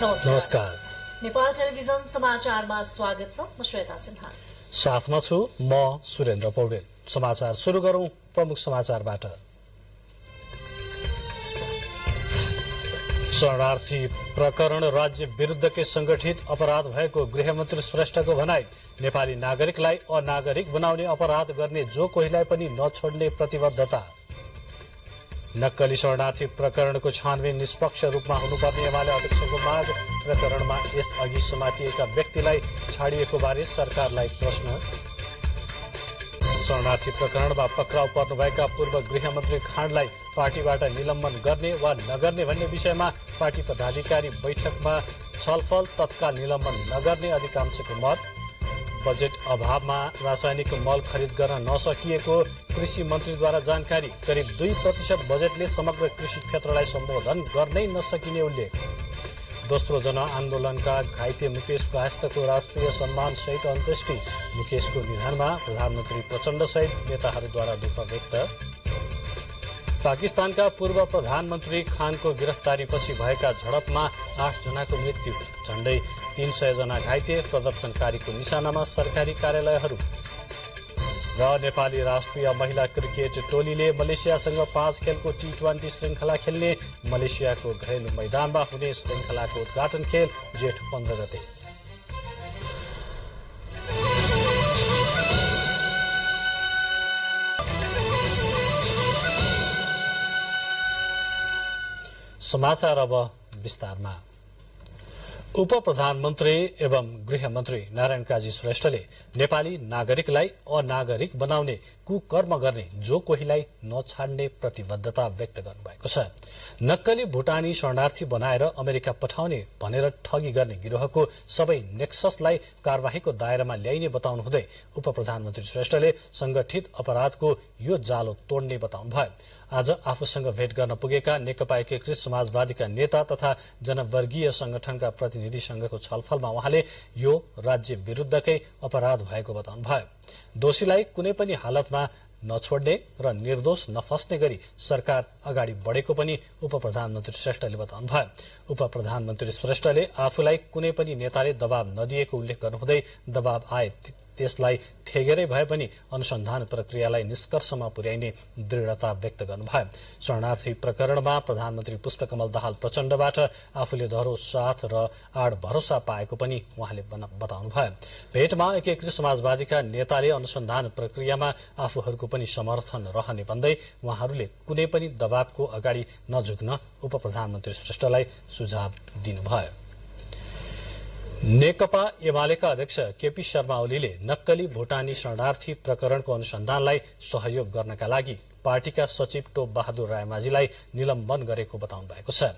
नमस्कार। नेपाल टेलिभिजन समाचारमा स्वागत छ। म श्वेता सिन्हा साथमा छु म सुरेन्द्र पौडेल। समाचार सुरु गरौं प्रमुख समाचारबाट। शरणार्थी प्रकरण राज्य विरुद्धकै संगठित अपराध भएको गृहमन्त्री श्रेष्ठको भनाई। नेपाली नागरिकलाई अनागरिक बनाउने अपराध गर्ने जो कोहीलाई पनि नछोड्ने प्रतिबद्धता। नक्कली शरणार्थी प्रकरणको छानबिन निष्पक्ष रूपमा हुनुपर्ने एमाले अध्यक्षको माग। प्रकरणमा यसअघि समातिएका व्यक्तिलाई छाडिएको बारे सरकारलाई प्रश्न। शरणार्थी प्रकरणमा पक्राउ पर्नुभएका पूर्व गृहमन्त्री खाँडलाई पार्टीबाट निलम्बन गर्ने वा नगर्ने भन्ने विषयमा पार्टी पदाधिकारी बैठकमा छलफल। तत्काल निलम्बन नगर्ने अधिकांशको मत। बजेट अभावमा रासायनिक मल खरिद गर्न नसकिएको कृषि मन्त्रीद्वारा जानकारी। करिब 2% बजेटले समग्र कृषि क्षेत्रलाई सम्बोधन गर्नै नसकिने उल्लेख। दोस्रो जनआन्दोलनका घाइते मुकेश कायस्थको राष्ट्रिय सम्मान सहित अन्त्येष्टि। मुकेशको निधनमा प्रधानमन्त्री प्रचण्ड सहित नेताहरूद्वारा दुःख व्यक्त। पाकिस्तानका पूर्व प्रधानमन्त्री खानको गिरफ्तारीपछि भएका झडपमा 8 जनाको मृत्यु। झण्डै 300 जना घाइते। प्रदर्शनकारीको निशानामा सरकारी कार्यालयहरू। र नेपाली राष्ट्रिय महिला क्रिकेट टोलीले मलेसियासँग 5 खेलको T20 श्रृंखला खेल्ने। मलेसियाको घरेलु मैदानमा हुने श्रृंखलाको उद्घाटन खेल जेठ 15 गते। समाचार अब विस्तारमा। उप प्रधानमन्त्री एवं गृहमन्त्री नारायण काजी श्रेष्ठले नेपाली नागरिकलाई अनागरिक बनाउने कुकर्म गर्ने जो कोहीलाई नछाड्ने प्रतिबद्धता व्यक्त गर्नुभएको छ। नक्कली भुटानी शरणार्थी बनाएर अमेरिका पठाउने भनेर ठगी गर्ने गिरोहको सबै नेक्ससलाई कार्यवाहीको दायरामा ल्याइने बताउनुहुँदै उप प्रधानमन्त्री श्रेष्ठले संगठित अपराधको यो जालो तोड्ने बताउनुभयो। आज आफूसँग भेट गर्न पुगेका नेकपा एकीकृत समाजवादीका नेता तथा जनवर्गीय संगठनका प्रतिनिधिसँगको छलफलमा उहाँले यो राज्य विरुद्धकै अपराध भएको बताउनुभयो। दोषीलाई कुनै पनि हालतमा नछोड्ने र निर्दोष नफस्ने गरी सरकार अगाडि बढेको पनि उप प्रधानमन्त्री श्रेष्ठले बताउनुभयो। उप प्रधानमन्त्री श्रेष्ठले आफूलाई कुनै पनि नेताले दबाव नदिएको उल्लेख गर्नुहुँदै दबाव आए त्यसलाई थेगेरै भए पनि अनुसन्धान प्रक्रियालाई निष्कर्षमा पुर्याइने दृढता व्यक्त गर्नुभयो। शरणार्थी प्रकरणमा प्रधानमन्त्री पुष्पकमल दाहाल प्रचण्डबाट आफूले दह्रो साथ र आड भरोसा पाएको पनि उहाँले बताउनुभयो। भेटमा एकीकृत समाजवादीका नेताले अनुसन्धान प्रक्रियामा आफूहरूको पनि समर्थन रहने भन्दै उहाँहरूले कुनै पनि दबावको अगाडि नझुक्न उप प्रधानमन्त्री श्रेष्ठलाई सुझाव दिनुभयो। नेकपा एमालेका अध्यक्ष केपी शर्मा ओलीले नक्कली भुटानी शरणार्थी प्रकरणको अनुसन्धानलाई सहयोग गर्नका लागि पार्टीका सचिव टोप बहादुर रायमाझीलाई निलम्बन गरेको बताउनु भएको छ।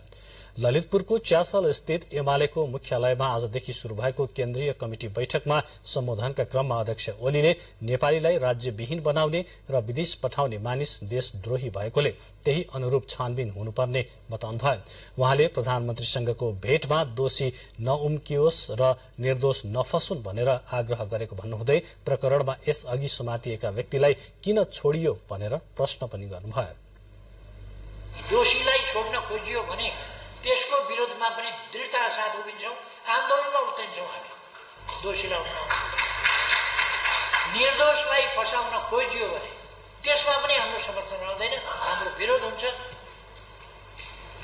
ललितपुरको च्यासल स्थित एमालेको मुख्यालयमा आजदेखि शुरू भएको केन्द्रीय कमिटी बैठकमा सम्बोधनका क्रममा अध्यक्ष ओलीले नेपालीलाई राज्यविहीन बनाउने र विदेश पठाउने मानिस देशद्रोही भएकोले त्यही अनुरूप छानबिन हुनुपर्ने बताउनुभयो। उहाँले प्रधानमन्त्रीसँगको भेटमा दोषी नउम्कियोस् र निर्दोष नफसुन् भनेर आग्रह गरेको भन्नुहुँदै प्रकरणमा यसअघि समातिएका व्यक्तिलाई किन छोडियो भनेर प्रश्न पनि गर्नुभयो। दोषीलाई छोड्न खोजियो भने त्यसको विरोधमा पनि दृढताका साथ उभिन्छौँ, आन्दोलनमा उत्रिन्छौँ। हामी दोषीलाई निर्दोषलाई फसाउन खोजियो भने त्यसमा पनि हाम्रो समर्थन रहँदैन, हाम्रो विरोध हुन्छ।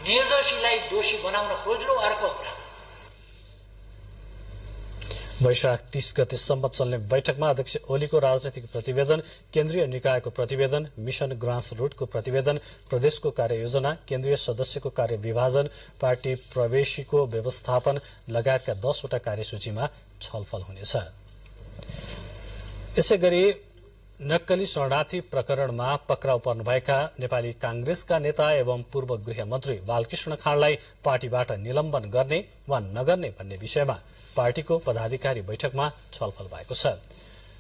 निर्दोषीलाई दोषी बनाउन खोज्नु अर्को कुरा। वैशाख 30 गतेसम्म चल्ने बैठकमा अध्यक्ष ओलीको राजनैतिक प्रतिवेदन, केन्द्रीय निकायको प्रतिवेदन, मिशन ग्रास रूटको प्रतिवेदन, प्रदेशको कार्ययोजना, केन्द्रीय सदस्यको कार्य विभाजन, पार्टी प्रवेशीको व्यवस्थापन लगायतका 10 वटा कार्यसूचीमा छलफल हुनेछ। यसैगरी नक्कली शरणार्थी प्रकरणमा पक्राउ पर्नुभएका नेपाली कांग्रेसका नेता एवं पूर्व गृहमन्त्री बालकृष्ण खाँडलाई पार्टीबाट निलम्बन गर्ने वा नगर्ने भन्ने विषयमा पार्टीको पदाधिकारी बैठकमा छलफल भएको छ।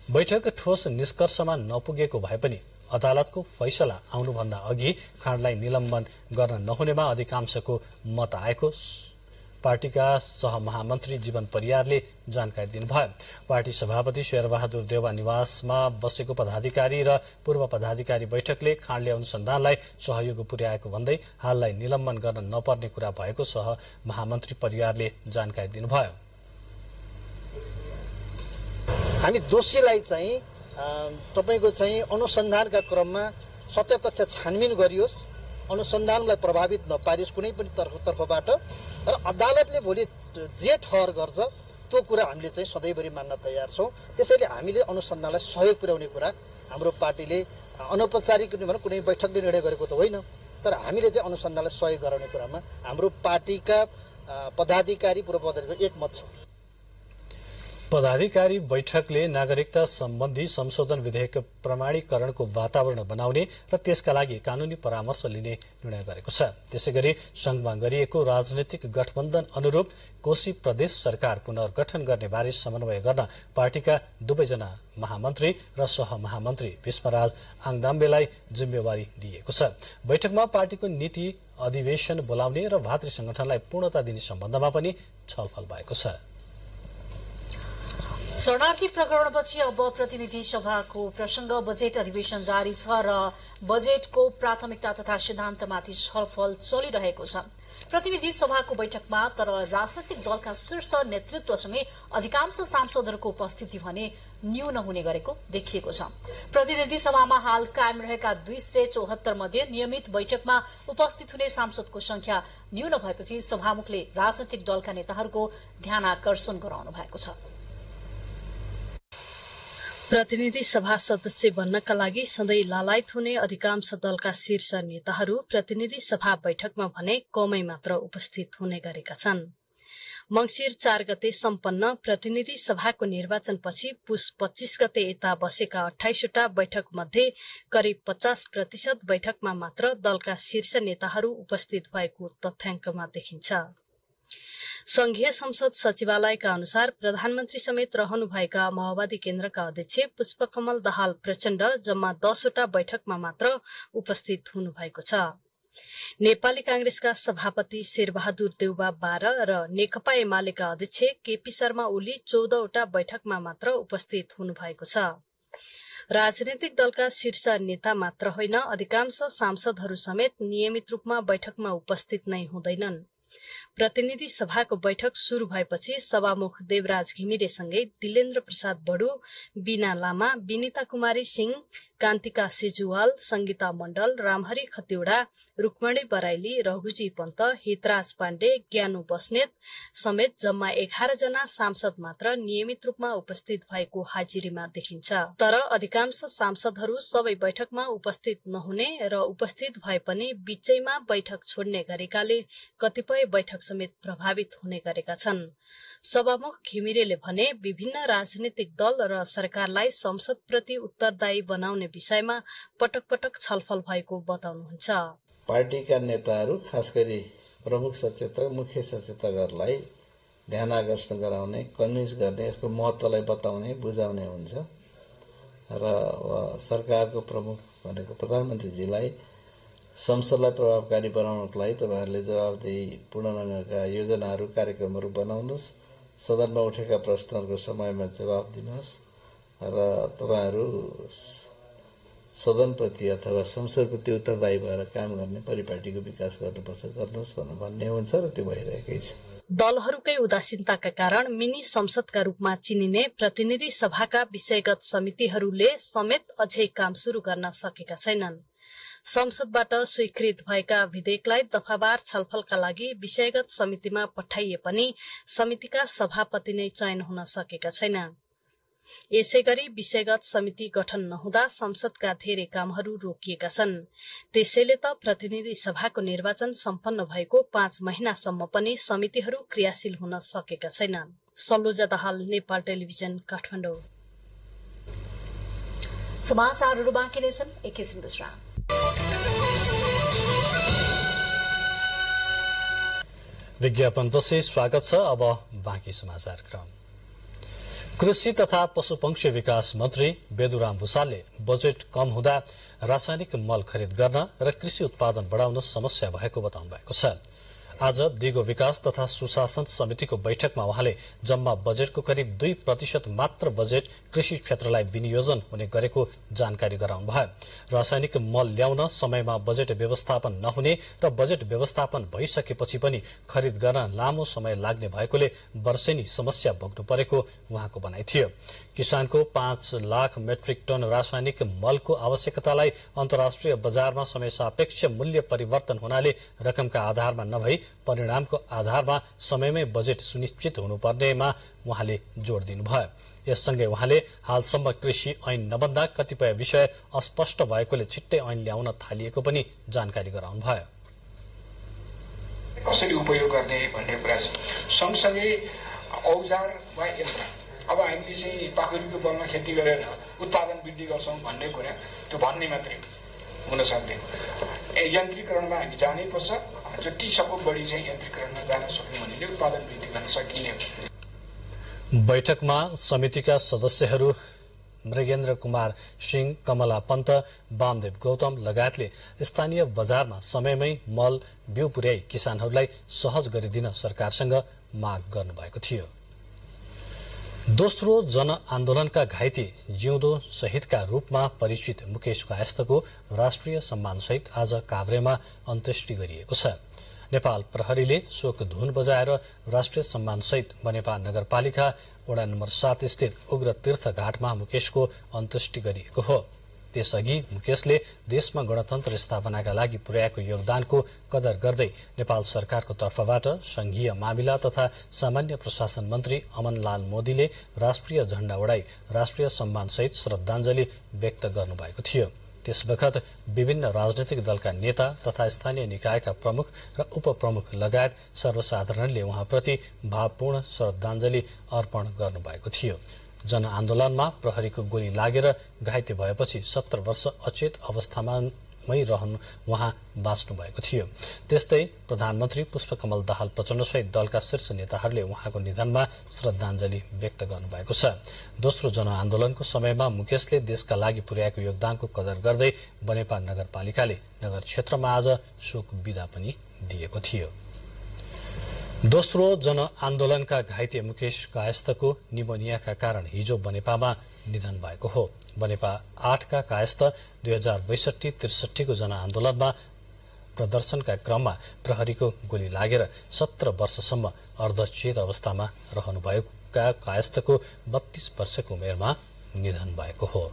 बैठक ठोस निष्कर्षमा नपुगेको भए पनि अदालतको फैसला आउनुभन्दा अघि खाँडलाई निलम्बन गर्न नहुनेमा अधिकांशको मत आएको पार्टीका सहमहामन्त्री जीवन परियारले जानकारी दिनुभयो। पार्टी सभापति शेरबहादुर देउवा निवासमा बसेको पदाधिकारी र पूर्व पदाधिकारी बैठकले खाँडले अनुसन्धानलाई सहयोग पुर्याएको भन्दै हाललाई निलम्बन गर्न नपर्ने कुरा भएको सहमहामन्त्री परियारले जानकारी दिनुभयो। हामी दोषीलाई चाहिँ तपाईको चाहिँ अनुसन्धानका क्रममा सत्य तथ्य छानबिन गरियोस्, अनुसन्धानलाई प्रभावित नपारियोस् कुनै पनि तर्फबाट, र अदालतले भोलि जे ठहर गर्छ त्यो कुरा हामीले चाहिँ सधैँभरि मान्न तयार छौँ। त्यसैले हामीले अनुसन्धानलाई सहयोग पुर्याउने कुरा हाम्रो पार्टीले अनौपचारिक कुनै बैठकले निर्णय गरेको त होइन, तर हामीले चाहिँ अनुसन्धानलाई सहयोग गराउने कुरामा हाम्रो पार्टीका पदाधिकारी पूर्व पदाधिकारी एकमत छ। पदाधिकारी बैठकले नागरिकता सम्बन्धी संशोधन विधेयक प्रमाणीकरणको वातावरण बनाउने र त्यसका लागि कानूनी परामर्श लिने निर्णय गरेको छ। त्यसैगरी संघमा गरिएको राजनीतिक गठबन्धन अनुरूप कोशी प्रदेश सरकार पुनर्गठन गर्ने बारे समन्वय गर्न पार्टीका दुवैजना महामन्त्री र सहमहामन्त्री भीष्मराज आङदाम्बेलाई जिम्मेवारी दिएको छ। बैठकमा पार्टीको नीति अधिवेशन बोलाउने र भातृ संगठनलाई पूर्णता दिने सम्बन्धमा पनि छलफल भएको छ। शरणार्थी प्रकरणपछि अब प्रतिनिधि सभाको प्रसंग बजेट अधिवेशन जारी छ र बजेटको प्राथमिकता तथा सिद्धान्तमाथि छलफल चलिरहेको छ। प्रतिनिधि सभाको बैठकमा तर राजनैतिक दलका शीर्ष नेतृत्वसँगै अधिकांश सांसदहरूको उपस्थिति भने न्यून हुने गरेको देखिएको छ। प्रतिनिधि सभामा हाल कायम रहेका 274 मध्ये नियमित बैठकमा उपस्थित हुने सांसदको संख्या न्यून भएपछि सभामुखले राजनैतिक दलका नेताहरूको ध्यानाकर्षण गराउनु भएको छ। प्रतिनिधि सभा सदस्य बन्नका लागि सधैँ लालायत हुने अधिकांश दलका शीर्ष नेताहरू प्रतिनिधि सभा बैठकमा भने कमै मात्र उपस्थित हुने गरेका छन्। मंगिर 4 गते सम्पन्न प्रतिनिधि सभाको निर्वाचनपछि पुस 25 गते यता बसेका 28वटा बैठक मध्ये करिब 50% बैठकमा मात्र दलका शीर्ष नेताहरू उपस्थित भएको तथ्याङ्कमा देखिन्छ। संघीय संसद सचिवालयका अनुसार प्रधानमन्त्री समेत रहनुभएका माओवादी केन्द्रका अध्यक्ष पुष्पकमल दाहाल प्रचण्ड जम्मा 10वटा बैठकमा मात्र उपस्थित हुनुभएको छ। नेपाली कांग्रेसका सभापति शेरबहादुर देउवा 12 र नेकपा एमालेका अध्यक्ष केपी शर्मा ओली 14वटा बैठकमा मात्र उपस्थित हुनुभएको छ। राजनैतिक दलका शीर्ष नेता मात्र होइन, अधिकांश सांसदहरू समेत नियमित रूपमा बैठकमा उपस्थित नै हुँदैनन्। प्रतिनिधि सभाको बैठक शुरू भएपछि सभामुख देवराज घिमिरेसँगै दिलेन्द्र प्रसाद बडु, बीना लामा, विनिता कुमारी सिंह, कान्तिका सेजुवाल, संगीता मण्डल, रामहरि खतिवड़ा, रुक्मणी बराइली, रघुजी पन्त, हितराज पाण्डे, ज्ञानु बस्नेत समेत जम्मा 11 जना सांसद मात्र नियमित रूपमा उपस्थित भएको हाजिरीमा देखिन्छ। तर अधिकांश सांसदहरू सबै बैठकमा उपस्थित नहुने र उपस्थित भए पनि बीचैमा बैठक छोड्ने गरेकाले कतिपय बैठक समेत प्रभावित हुने गरेका छन्। सभामुख घिमिरेले भने विभिन्न राजनीतिक दल र सरकारलाई संसदप्रति उत्तरदायी बनाउने विषयमा पटक पटक छलफल भएको बताउनुहुन्छ। पार्टीका नेताहरू खास गरी प्रमुख सचेतक, मुख्य सचेतकहरूलाई ध्यान आकर्षण गराउने, कन्भिन्स गर्ने, यसको महत्त्वलाई बताउने, बुझाउने हुन्छ र सरकारको प्रमुख भनेको प्रधानमन्त्रीजीलाई संसदलाई प्रभावकारी बनाउनको लागि तपाईहरूले जवाबदेही पूर्ण नगरेका योजनाहरू, कार्यक्रमहरू बनाउनुहोस्, सदनमा उठेका प्रश्नहरूको समयमा जवाब दिनुहोस् र तपाईहरू सदनप्रति अथवा संसदप्रति उत्तरदायी भएर काम गर्ने परिपाटीको विकास गर्नुपर्छ, गर्नुहोस् भन्ने हुन्छ र त्यो भइरहेकै छ। दलहरूकै उदासीनताका कारण मिनी संसदका रूपमा चिनिने प्रतिनिधि सभाका विषयगत समितिहरूले समेत अझै काम शुरू गर्न सकेका छैनन्। संसदबाट स्वीकृत भएका विधेयकलाई दफावार छलफलका लागि विषयगत समितिमा पठाइए पनि समितिका सभापति नै चयन हुन सकेका छैन। यसैगरी विषयगत समिति गठन नहुँदा संसदका धेरै कामहरू रोकिएका छन्। त्यसैले त प्रतिनिधि सभाको निर्वाचन सम्पन्न भएको 5 महिनासम्म पनि समितिहरू क्रियाशील हुन सकेका छैनन्। सलोजा दाहाल, नेपाल टेलिभिजन, काठमाडौँ। समाचारहरू बाँकी नै छन्, एकैछिन विश्राम। विज्ञापनपछि स्वागत छ। अब बाँकी समाचार क्रम। कृषि तथा पशुपक्षी विकास मन्त्री बेदुराम भुसालले बजेट कम हुँदा रासायनिक मल खरिद गर्न र कृषि उत्पादन बढाउन समस्या भएको बताउनु भएको छ। आज दिगो विकास तथा सुशासन समितिको बैठकमा उहाँले जम्मा बजेटको करिब 2% मात्र बजेट कृषि क्षेत्रलाई विनियोजन हुने गरेको जानकारी गराउनुभयो। रासायनिक मल ल्याउन समयमा बजेट व्यवस्थापन नहुने र बजेट व्यवस्थापन भइसकेपछि पनि खरिद गर्न लामो समय लाग्ने भएकोले वर्षेनी समस्या भोग्नु परेको उहाँको भनाइ थियो। किसानको 5 लाख मेट्रिक टन रासायनिक मलको आवश्यकतालाई अन्तर्राष्ट्रिय बजारमा समय सापेक्ष मूल्य परिवर्तन हुनाले रकमका आधारमा नभई परिणामको आधारमा समयमै बजेट सुनिश्चित हुनुपर्नेमा उहाँले जोड़ दिनुभयो। यससँगै उहाँले हालसम्म कृषि ऐन नबन्दा कतिपय विषय अस्पष्ट भएकोले छिट्टै ऐन ल्याउन थालिएको पनि जानकारी गराउनुभयो। कसरी उपयोग गर्ने भन्ने कुरा सँगसँगै औजार वा यन्त्र अब हामीले चाहिँ पाखुरीको बलमा खेती गरेर उत्पादन वृद्धि गर्छौं भन्ने कुरा त्यो भन्ने मात्रै हुन सक्दैन। यन्त्रीकरणमा हामी जानै पर्छ। जति सक्दो बढी चाहिँ यन्त्रीकरणमा जान सक्यौं भने उत्पादन वृद्धि गर्न सकिने। बैठकमा समितिका सदस्यहरू मृगेन्द्र कुमार सिंह, कमला पन्त, वामदेव गौतम लगायतले स्थानीय बजारमा समयमै मल बिउ पुर्याई किसानहरूलाई सहज गरिदिन सरकारसँग माग गर्नुभएको थियो। दोस्रो जनआन्दोलनका घाइते जिउँदो शहीदका रूपमा परिचित मुकेश कायस्थको राष्ट्रिय सम्मानसहित आज काभ्रेमा अन्त्येष्टि गरिएको छ। नेपाल प्रहरीले शोक धुन बजाएर राष्ट्रिय सम्मानसहित बनेपा नगरपालिका वडा नम्बर 7 स्थित उग्र तीर्थ घाटमा मुकेशको अन्त्येष्टि गरिएको हो। त्यसअघि मुकेशले देशमा गणतन्त्र स्थापनाका लागि पुर्याएको योगदानको कदर गर्दै नेपाल सरकारको तर्फबाट संघीय मामिला तथा सामान्य प्रशासन मन्त्री अमनलाल मोदीले राष्ट्रिय झण्डा उडाई राष्ट्रिय सम्मानसहित श्रद्धाञ्जली व्यक्त गर्नुभएको थियो। त्यसबखत विभिन्न राजनैतिक दलका नेता तथा स्थानीय निकायका प्रमुख र उपप्रमुख लगायत सर्वसाधारणले उहाँप्रति भावपूर्ण श्रद्धाञ्जली अर्पण गर्नुभएको थियो। जनआन्दोलनमा प्रहरीको गोली लागेर घाइते भएपछि 17 वर्ष अचेत अवस्थामै रहनु उहाँ बाँच्नु भएको थियो। त्यस्तै प्रधानमन्त्री पुष्पकमल दाहाल प्रचण्डसहित दलका शीर्ष नेताहरूले उहाँको निधनमा श्रद्धाञ्जली व्यक्त गर्नुभएको छ। दोस्रो जनआन्दोलनको समयमा मुकेशले देशका लागि पुर्याएको योगदानको कदर गर्दै बनेपा नगरपालिकाले नगर क्षेत्रमा आज शोक बिदा पनि दिएको थियो। दोस्रो जनआन्दोलनका घाइते मुकेश कायस्थको निमोनियाका कारण हिजो बनेपामा निधन भएको हो। बनेपा 8 का कायस्थ 2062-63 को जनआन्दोलनमा प्रदर्शनका क्रममा प्रहरीको गोली लागेर 17 वर्षसम्म अर्धचेत अवस्थामा रहनुभएका कायस्थको 32 वर्षको उमेरमा निधन भएको हो।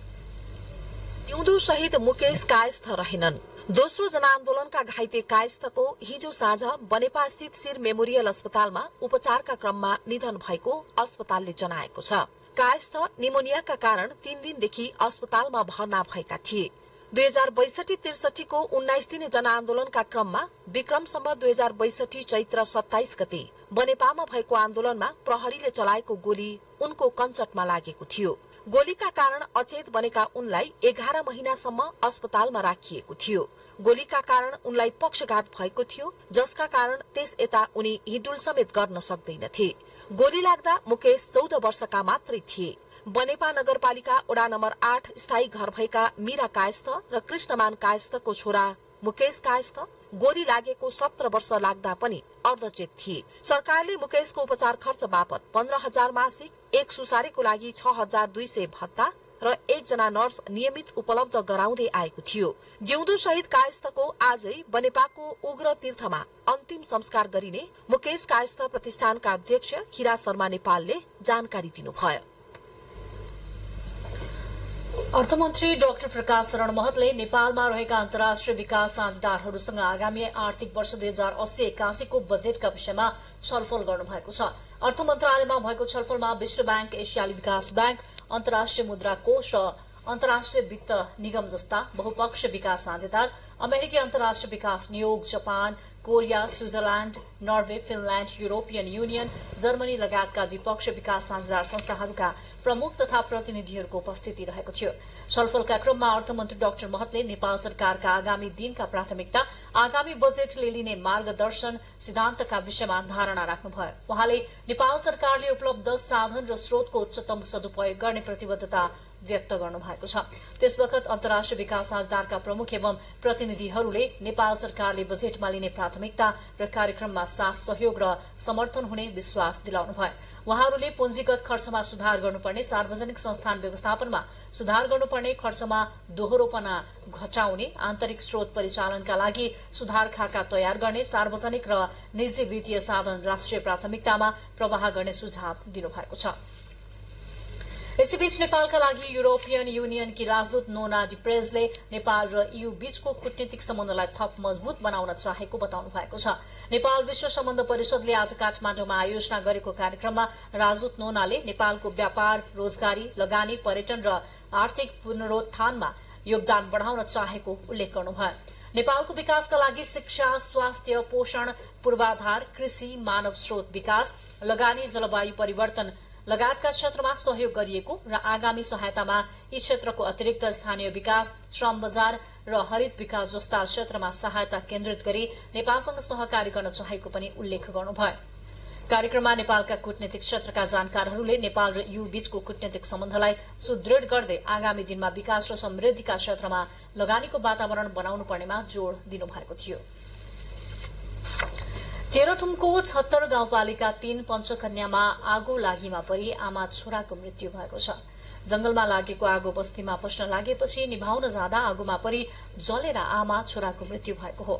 जिउँदो शहीद मुकेश कायस्थ रहेनन्। दोस्रो जनआन्दोलनका घाइते कायस्थको हिजो साँझ बनेपा स्थित शिर मेमोरियल अस्पतालमा उपचारका क्रममा निधन भएको अस्पतालले जनाएको छ। कायस्थ निमोनियाका कारण 3 दिनदेखि अस्पतालमा भर्ना भएका थिए। 2062-63 को 19 दिने जनआन्दोलनका क्रममा विक्रमसम्म 2062 चैत्र 27 गते बनेपामा भएको आन्दोलनमा प्रहरीले चलाएको गोली उनको कञ्चटमा लागेको थियो। गोलीका कारण अचेत बनेका उनलाई 11 महिनासम्म अस्पतालमा राखिएको थियो। गोलीका कारण उनलाई पक्षघात भएको थियो, जसका कारण त्यस यता उनी हिडुल समेत गर्न सक्दैनथे। गोली लाग्दा मुकेश 14 वर्षका मात्रै थिए। बनेपा नगरपालिका वडा नम्बर 8 स्थायी घर भएका मीरा कायस्थ र कृष्णमान कायस्थको छोरा मुकेश कायस्थ गोली लागेको 17 वर्ष लाग्दा पनि अर्धचेत थिए। सरकारले मुकेशको उपचार खर्च बापत 15,000 मासिक, एक सुसारेको लागि 6,200 भत्ता र 1 जना नर्स नियमित उपलब्ध गराउँदै आएको थियो। जिउँदो शहीद कायस्थको आजै बनेपाको उग्र तीर्थमा अन्तिम संस्कार गरिने मुकेश कायस्थ प्रतिष्ठानका अध्यक्ष हिरा शर्मा नेपालले जानकारी दिनुभयो। अर्थमन्त्री डाक्टर प्रकाश शरण महतले नेपालमा रहेका अन्तर्राष्ट्रिय विकास साझेदारहरूसँग आगामी आर्थिक वर्ष 2080-81 को बजेटका विषयमा छलफल गर्नुभएको छ। अर्थ मन्त्रालयमा भएको छलफलमा विश्व बैंक, एसियाली विकास बैंक, अन्तर्राष्ट्रिय मुद्रा कोष र अन्तर्राष्ट्रिय वित्त निगम जस्ता बहुपक्षीय विकास साझेदार, अमेरिकी अन्तर्राष्ट्रिय विकास नियोग, Japan, Korea, Switzerland, Norway, Finland, European union, Germany लगायतका द्विपक्षीय विकास साझेदार संस्थाहरूका प्रमुख तथा प्रतिनिधिहरूको उपस्थिति रहेको थियो। छलफलका क्रममा अर्थमन्त्री डाक्टर महतले नेपाल सरकारका आगामी दिनका प्राथमिकता, आगामी बजेटले लिने मार्गदर्शन, सिद्धान्तका विषयमा धारणा राख्नुभयो। उहाँले नेपाल सरकारले उपलब्ध साधन र स्रोतको उच्चतम सदुपयोग गर्ने प्रतिबद्धता व्यक्त गर्नु भएको छ। त्यसवखत अन्तर्राष्ट्रिय विकास साझेदारका प्रमुख एवं प्रतिनिधिहरूले नेपाल सरकारले बजेटमा लिने प्राथमिकता र कार्यक्रममा साथ सहयोग र समर्थन हुने विश्वास दिलाउनु भयो। उहाँहरूले पुँजीगत खर्चमा सुधार गर्नुपर्ने, सार्वजनिक संस्थान व्यवस्थापनमा सुधार गर्नुपर्ने, खर्चमा दोहोरोपना घटाउने, आन्तरिक स्रोत परिचालनका लागि सुधार खाका तयार गर्ने, सार्वजनिक र निजी वित्तीय साधन राष्ट्रिय प्राथमिकतामा प्रवाह गर्ने सुझाव दिनुभएको छ। यसैबीच नेपालका लागि युरोपियन युनियनकी राजदूत नोना डिप्रेजले नेपाल र EU बीचको कूटनीतिक सम्बन्धलाई थप मजबूत बनाउन चाहेको बताउनु भएको छ। नेपाल विश्व सम्बन्ध परिषदले आज काठमाडौँमा आयोजना गरेको कार्यक्रममा राजदूत नोनाले नेपालको व्यापार, रोजगारी, लगानी, पर्यटन र आर्थिक पुनरोत्थानमा योगदान बढ़ाउन चाहेको उल्लेख गर्नुभयो। नेपालको विकासका लागि शिक्षा, स्वास्थ्य, पोषण, पूर्वाधार, कृषि, मानव स्रोत विकास, लगानी, जलवायु परिवर्तन लगायतका क्षेत्रमा सहयोग गरिएको र आगामी सहायतामा यी क्षेत्रको अतिरिक्त स्थानीय विकास, श्रम बजार र हरित विकास जस्ता क्षेत्रमा सहायता केन्द्रित गरी नेपालसँग सहकारी गर्न चाहेको पनि उल्लेख गर्नुभयो। कार्यक्रममा नेपालका कूटनीतिक क्षेत्रका जानकारहरूले नेपाल र EU बीचको कूटनीतिक सम्बन्धलाई सुदृढ़ गर्दै आगामी दिनमा विकास र समृद्धिका क्षेत्रमा लगानीको वातावरण बनाउनु पर्नेमा जोड़ दिनुभएको थियो। तेह्रथुमको 76 गाउँपालिका 3 पञ्चकन्यामा आगो लागिमा परि आमा छोराको मृत्यु भएको छ। जंगलमा लागेको आगो बस्तीमा पस्न लागेपछि निभाउन जाँदा आगोमा परि जलेर आमा छोराको मृत्यु भएको हो।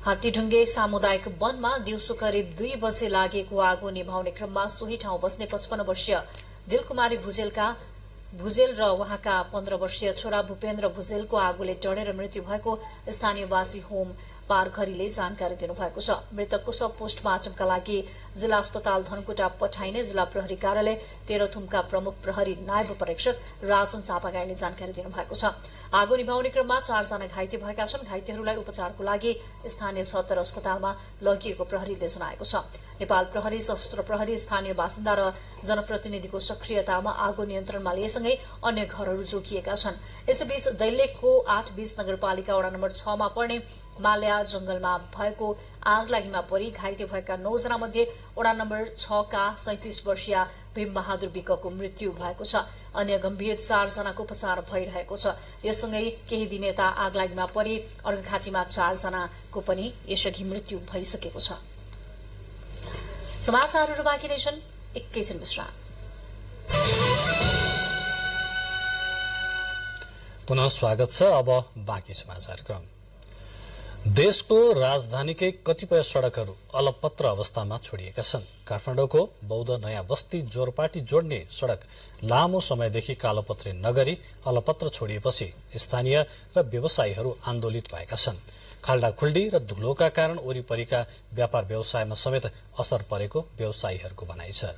हात्तीढुङ्गे सामुदायिक वनमा दिउँसो करिब 2 बजे लागेको आगो निभाउने क्रममा सोही ठाउँ बस्ने 55 वर्षीय दिलकुमारी भुजेल र उहाँका 15 वर्षीय छोरा भूपेन्द्र भुजेलको आगोले डढेर मृत्यु भएको स्थानीयवासी होम पारघरीले जानकारी दिनुभएको छ। मृतकको शव पोस्टमार्टमका लागि जिल्ला अस्पताल धनकुटा पठाइने जिल्ला प्रहरी कार्यालय तेह्रथुमका प्रमुख प्रहरी नायब परीक्षक राजन चापागाईले जानकारी दिनुभएको छ। आगो निभाउने क्रममा 4 जना घाइते भएका छन्। घाइतेहरूलाई उपचारको लागि स्थानीय 76 अस्पतालमा लगिएको प्रहरीले जनाएको छ। नेपाल प्रहरी, सशस्त्र प्रहरी, स्थानीय बासिन्दा र जनप्रतिनिधिको सक्रियतामा आगो नियन्त्रणमा लिएसँगै अन्य घरहरू जोगिएका छन्। यसैबीच दैलेखको 8-20 नगरपालिका वडा नम्बर 6 मा पर्ने माल्या जंगलमा भएको आगलागीमा परि घाइते भएका 9 जना मध्ये वडा नम्बर 6 का 37 वर्षीय भीम बहादुर विकको मृत्यु भएको छ। अन्य गम्भीर 4 जनाको उपचार भइरहेको छ। यससँगै केही दिन यता आगलागीमा परि अर्घाखाँचीमा 4 जनाको पनि यसअघि मृत्यु भइसकेको छ। समाचारहरू बाँकी नै छन्, एकैछिन विश्राम। पुनः स्वागत छ। अब बाँकी समाचार क्रम। देशको राजधानीकै कतिपय सड़कहरू अलपत्र अवस्थामा छोडिएका छन्। काठमाडौँको बौद्ध नयाँ बस्ती जोरपाटी जोड्ने सड़क लामो समयदेखि कालोपत्री नगरी अलपत्र छोडिएपछि स्थानीय र व्यवसायीहरू आन्दोलित भएका छन्। खाल्डाखुल्डी र धुलोका कारण वरिपरिका व्यापार व्यवसायमा समेत असर परेको व्यवसायीहरूको भनाइ छ।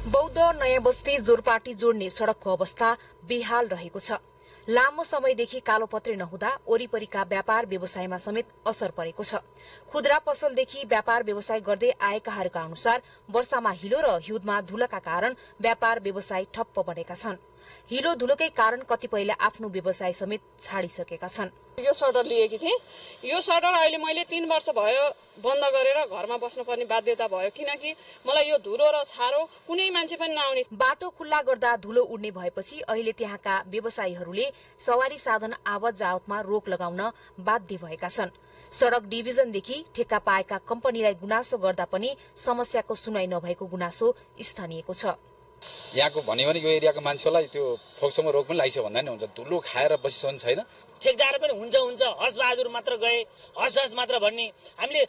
बौद्ध नयाँ बस्ती जोरपाटी जोड्ने सड़कको अवस्था बेहाल रहेको छ। लामो समयदेखि कालोपत्री नहुँदा वरिपरिका व्यापार व्यवसायमा समेत असर परेको छ। खुद्रा पसलदेखि व्यापार व्यवसाय गर्दै आएकाहरूका अनुसार वर्षामा हिलो र हिउँदमा धुलोका कारण व्यापार व्यवसाय ठप्प बनेका छन्। हिलो धुलोकै कारण कतिपयले आफ्नो व्यवसाय समेत छाडिसकेका छन्। यो सटर लिएकी थिएँ। यो सटर अहिले मैले 3 वर्ष भयो बन्द गरेर घरमा बस्नुपर्ने बाध्यता भयो, किनकि मलाई यो धुलो र छारो कुनै मान्छे पनि नआउने। बाटो खुल्ला गर्दा धुलो उड्ने भएपछि अहिले त्यहाँका व्यवसायीहरूले सवारी साधन आवत जावतमा रोक लगाउन बाध्य भएका छन्। सड़क डिभिजनदेखि ठेक्का पाएका कम्पनीलाई गुनासो गर्दा पनि समस्याको सुनाइ नभएको गुनासो स्थानीयको छ। यहाँको भन्यो भने यो एरियाको मान्छेलाई त्यो फोक्सोमा रोग पनि लागिछ भन्दा नि हुन्छ। धुलो खाएर बसिसक्नु छैन। ठेकदार पनि हुन्छ हस बहादुर मात्र गए, हस मात्र भन्ने। हामीले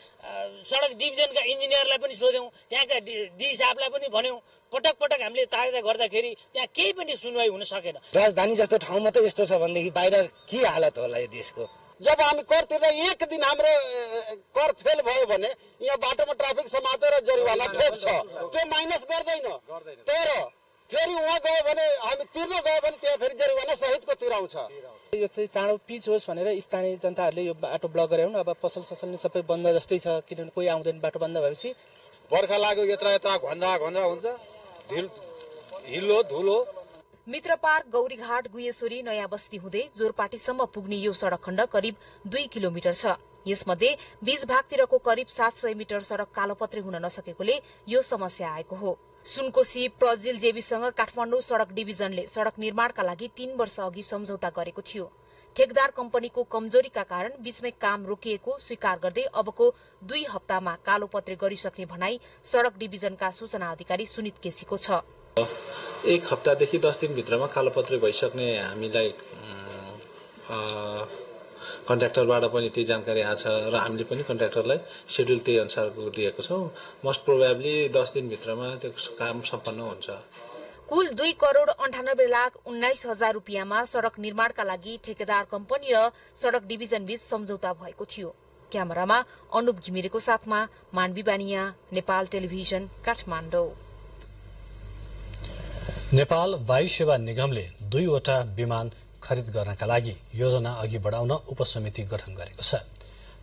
सड़क डिभिजनका इन्जिनियरलाई पनि सोध्यौं, त्यहाँका डी साहबलाई पनि भन्यौं। पटक हामीले तारिदा गर्दाखेरि त्यहाँ केही पनि सुनवाई हुन सकेन। राजधानी जस्तो ठाउँमा त यस्तो छ भनेदेखि बाहिर के हालत होला यो देशको। जब हामी कर तिर्दा एक दिन हाम्रो कर फेल भयो भने यहाँ बाटोमा ट्राफिक समातेर जरिवाना ठोक्छ, त्यो माइनस गर्दैन। तर फेरि उहाँ गयो भने हामी तिर्न गयो भने त्यहाँ फेरि जरिवाना सहितको तिराउँछ। यो चाहिँ चाँडो पिच होस् भनेर स्थानीय जनताहरूले यो बाटो ब्लक गरे हुन्। अब पसल ससल सबै बन्द जस्तै छ, किनभने कोही आउँदैन बाटो बन्द भएपछि। बर्खा लाग्यो यत्रा घन्रा हुन्छ, हिलो धुलो। मित्रपार्क, गौरीघाट, गुयेश्वरी, नयाँ बस्ती हुँदै जोरपाटीसम्म पुग्ने यो सड़क खण्ड करिब 2 किलोमिटर छ। यसमध्ये 20 भागतिरको करिब 700 मिटर सड़क कालोपत्री हुन नसकेकोले यो समस्या आएको हो। सुनकोशी प्रजिल जेबीसँग काठमाडौँ सड़क डिभिजनले सड़क निर्माणका लागि 3 वर्ष अघि सम्झौता गरेको थियो। ठेकदार कम्पनीको कमजोरीका कारण बीचमै काम रोकिएको स्वीकार गर्दै अबको 2 हप्तामा कालोपत्री गरिसक्ने भनाई सड़क डिभिजनका सूचना अधिकारी सुनित केसीको छ। 1 हप्तादेखि 10 दिनभित्रमा कालोपत्री भइसक्ने हामीलाई कन्ट्र्याक्टरबाट पनि त्यही जानकारी आछ र हामीले पनि कन्ट्र्याक्टरलाई शेड्युल त्यही अनुसारको दिएको छौं। मोस्ट प्रोबेबली 10 दिनभित्रमा त्यो काम सम्पन्न हुन्छ। कुल 2,98,19,000 रुपियाँमा सड़क निर्माणका लागि ठेकेदार कम्पनी र सड़क डिभिजन बीच सम्झौता भएको थियो। क्यामेरामा अनुप घिमिरेको साथमा मानवी बानिया, नेपाल टेलिभिजन, काठमाडौँ। नेपाल वायु सेवा निगमले 2 वटा विमान खरिद गर्नका लागि योजना अघि बढाउन उपसमिति गठन गरेको छ।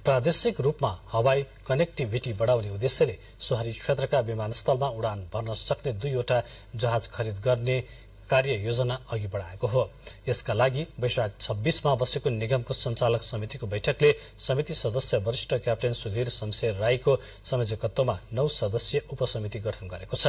प्रादेशिक रूपमा हवाई कनेक्टिभिटी बढाउने उद्देश्यले शहरी क्षेत्रका विमानस्थलमा उडान भर्न सक्ने 2 वटा जहाज खरिद गर्ने कार्य योजना अघि बढाएको हो। यसका लागि वैशाख 26 मा बसेको निगमको सञ्चालक समितिको बैठकले समिति सदस्य वरिष्ठ क्याप्टेन सुधीर शमशेर राईको संयोजकत्वमा 9 सदस्यीय उपसमिति गठन गरेको छ।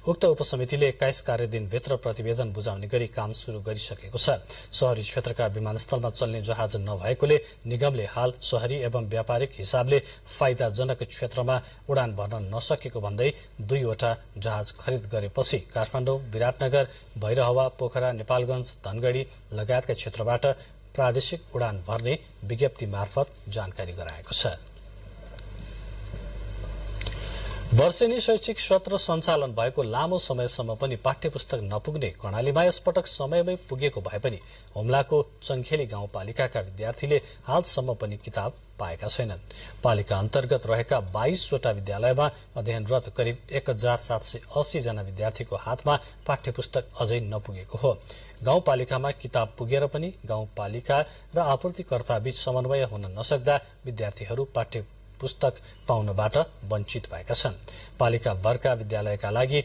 उक्त उपसमितिले 21 कार्यदिनभित्र प्रतिवेदन बुझाउने गरी काम शुरू गरिसकेको छ। शहरी क्षेत्रका विमानस्थलमा चल्ने जहाज नभएकोले निगमले हाल शहरी एवं व्यापारिक हिसाबले फाइदाजनक क्षेत्रमा उडान भर्न नसकेको भन्दै 2 वटा जहाज खरिद गरेपछि काठमाडौँ, विराटनगर, भैरहवा, पोखरा, नेपालगञ्ज, धनगढ़ी लगायतका क्षेत्रबाट प्रादेशिक उडान भर्ने विज्ञप्ति मार्फत जानकारी गराएको छ। वर्षेनी शैक्षिक सत्र सञ्चालन भएको लामो समयसम्म पनि पाठ्यपुस्तक नपुग्ने कर्णालीमा यसपटक समयमै पुगेको भए पनि हुम्लाको चङ्खेली गाउँपालिकाका विद्यार्थीले हालसम्म पनि किताब पाएका छैनन्। पालिका अन्तर्गत रहेका 22 वटा विद्यालयमा अध्ययनरत करिब 1780 जना विद्यार्थीको हातमा पाठ्यपुस्तक अझै नपुगेको हो। गाउँपालिकामा किताब पुगेर पनि गाउँपालिका र आपूर्तिकर्ता बीच समन्वय हुन नसक्दा विद्यार्थीहरू पाठ्य पुस्तक पाउनबाट वञ्चित भएका छन्। पालिका भरका विद्यालयका लागि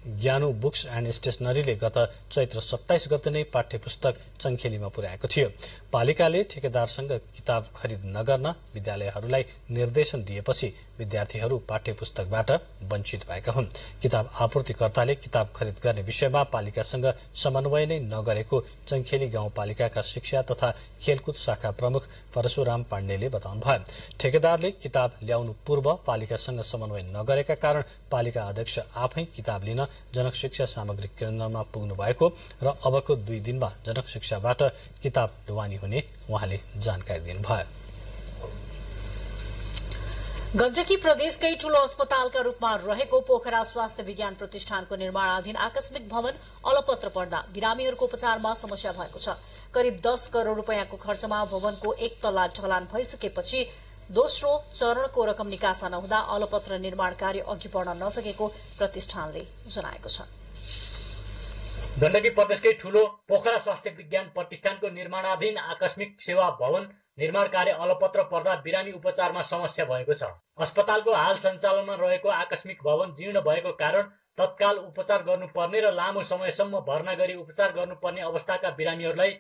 ज्ञानु बुक्स एण्ड स्टेशनरीले गत चैत्र 27 गते नै पाठ्य पुस्तक चङ्खेलीमा पुर्याएको थियो। पालिकाले ठेकेदारसँग किताब खरिद नगर्न विद्यालयहरूलाई निर्देशन दिएपछि विद्यार्थीहरू पाठ्य पुस्तकबाट वञ्चित भएका हुन्। किताब आपूर्तिकर्ताले किताब खरिद गर्ने विषयमा पालिकासँग समन्वय नै नगरेको चङ्खेली गाउँपालिकाका शिक्षा तथा खेलकुद शाखा प्रमुख परशुराम पाण्डेले बताउनुभयो। ठेकेदारले किताब ल्याउनु पूर्व पालिकासँग समन्वय नगरेका कारण पालिका अध्यक्ष आफै किताब लिन जनक शिक्षा सामग्री केन्द्रमा पुग्नु भएको र अबको 2 दिनमा जनक शिक्षाबाट किताब ढुवानी हुने उहाँले जानकारी दिनुभयो। गण्डकी प्रदेशकै ठूलो अस्पतालका रूपमा रहेको पोखरा स्वास्थ्य विज्ञान प्रतिष्ठानको निर्माणाधीन आकस्मिक भवन अलपत्र पर्दा बिरामीहरूको उपचारमा समस्या भएको छ। करिब 10 करोड़ रूपियाँको खर्चमा भवनको 1 तल्ला ढलान भइसकेपछि दोस्रो चरणको रकम निकासा नहुँदा अलपत्र निर्माण कार्य अघि बढ्न नसकेको प्रतिष्ठानले जनाएको छ। गण्डकी प्रदेशकै ठूलो पोखरा स्वास्थ्य विज्ञान प्रतिष्ठानको निर्माणाधीन आकस्मिक सेवा भवन निर्माण कार्य अलपत्र पर्दा बिरामी उपचारमा समस्या भएको छ। अस्पतालको हाल सञ्चालनमा रहेको आकस्मिक भवन जीर्ण भएको कारण तत्काल उपचार गर्नुपर्ने र लामो समयसम्म भर्ना गरी उपचार गर्नुपर्ने अवस्थाका बिरामीहरूलाई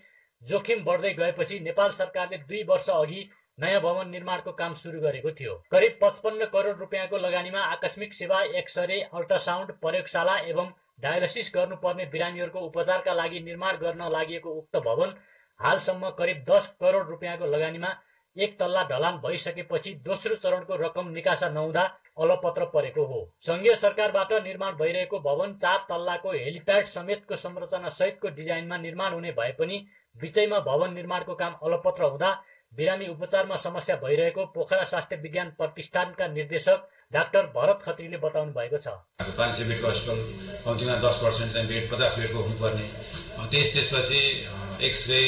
जोखिम बढ्दै गएपछि नेपाल सरकारले 2 वर्ष अघि नयाँ भवन निर्माणको काम शुरू गरेको थियो। करिब 55 करोड़ रुपियाँको लगानीमा आकस्मिक सेवा, एक्सरे, अल्ट्रासाउण्ड, प्रयोगशाला एवं डायलिसिस गर्नुपर्ने बिरामीहरूको उपचारका लागि निर्माण गर्न लागि उक्त भवन हालसम्म करिब 10 करोड़ रुपियाँको लगानीमा 1 तल्ला ढलान भइसकेपछि दोस्रो चरणको रकम निकासा नहुँदा अलपत्र परेको हो। संघीय सरकारबाट निर्माण भइरहेको भवन 4 तल्लाको हेलिप्याड समेतको संरचना सहितको डिजाइनमा निर्माण हुने भए पनि बीचैमा भवन निर्माणको काम अलपत्र हुँदा बिरामी उपचारमा समस्या भइरहेको पोखरा स्वास्थ्य विज्ञान प्रतिष्ठानका निर्देशक डाक्टर भरत खत्रीले बताउनु भएको छ। 500 बेडको अस्पताल कम्तीमा 10% चाहिँ बेड 50 बेडको हुनुपर्ने, त्यसपछि एक्सरे